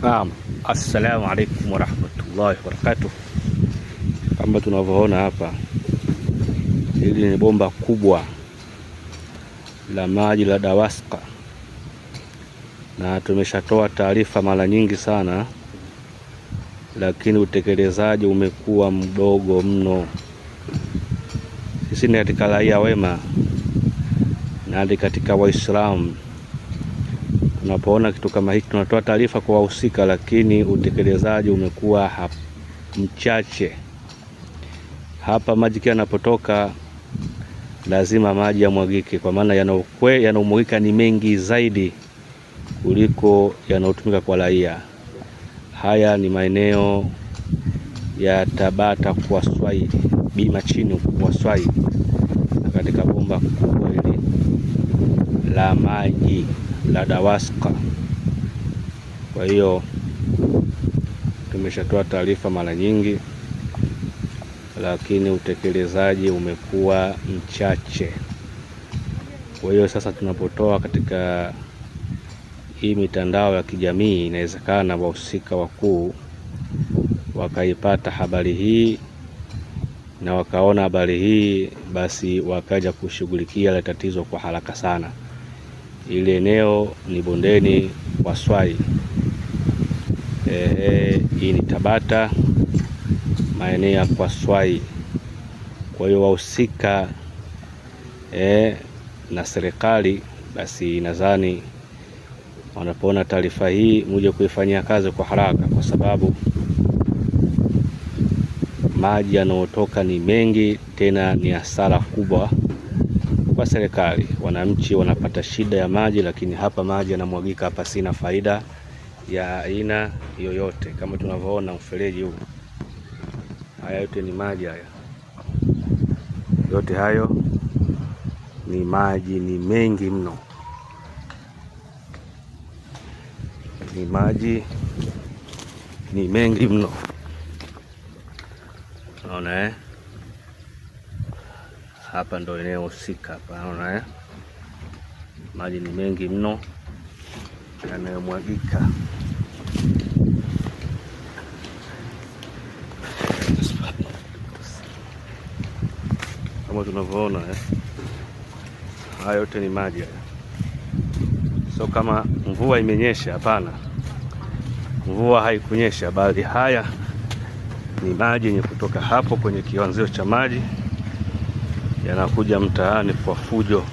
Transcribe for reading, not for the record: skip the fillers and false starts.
Naam, assalamu alaikum warahmatullahi wabarakatuh. Kama tunavyoona hapa, hili ni bomba kubwa la maji la DAWASCO, na tumeshatoa taarifa mara nyingi sana, lakini utekelezaji umekuwa mdogo mno. Sisi ni katika raia wema na katika Waislamu, tunapoona kitu kama hiki tunatoa taarifa kwa wahusika, lakini utekelezaji umekuwa mchache. Hapa maji yanapotoka lazima maji yamwagike, kwa maana yanaomwagika ni mengi zaidi kuliko yanayotumika kwa raia. Haya ni maeneo ya Tabata kwa Swai, Bima chini kwa Swai, katika bomba kubwa hili la maji la DAWASCO. Kwa hiyo tumeshatoa taarifa mara nyingi, lakini utekelezaji umekuwa mchache. Kwa hiyo sasa tunapotoa katika hii mitandao ya kijamii, inawezekana wahusika wakuu wakaipata habari hii na wakaona habari hii, basi wakaja kushughulikia ile tatizo kwa haraka sana. Ile eneo ni bondeni kwa Swai. Hii ni Tabata, maeneo ya kwa Swai. Kwa hiyo wahusika na serikali, basi nadhani wanapoona taarifa hii muje kuifanyia kazi kwa haraka, kwa sababu maji yanayotoka ni mengi, tena ni hasara kubwa kwa serikali. Wananchi wanapata shida ya maji, lakini hapa maji yanamwagika hapa, sina faida ya aina yoyote. Kama tunavyoona mfereji huu, haya yote ni maji, haya yote hayo ni maji, ni mengi mno, ni maji, ni mengi mno. Unaona hapa ndo eneo husika hapa, unaona maji ni mengi mno yanayomwagika. Kama tunavyoona haya yote ni maji haya. So kama mvua imenyesha, hapana, mvua haikunyesha, bali haya ni maji yenye kutoka hapo kwenye kianzio cha maji, yanakuja mtaani kwa fujo.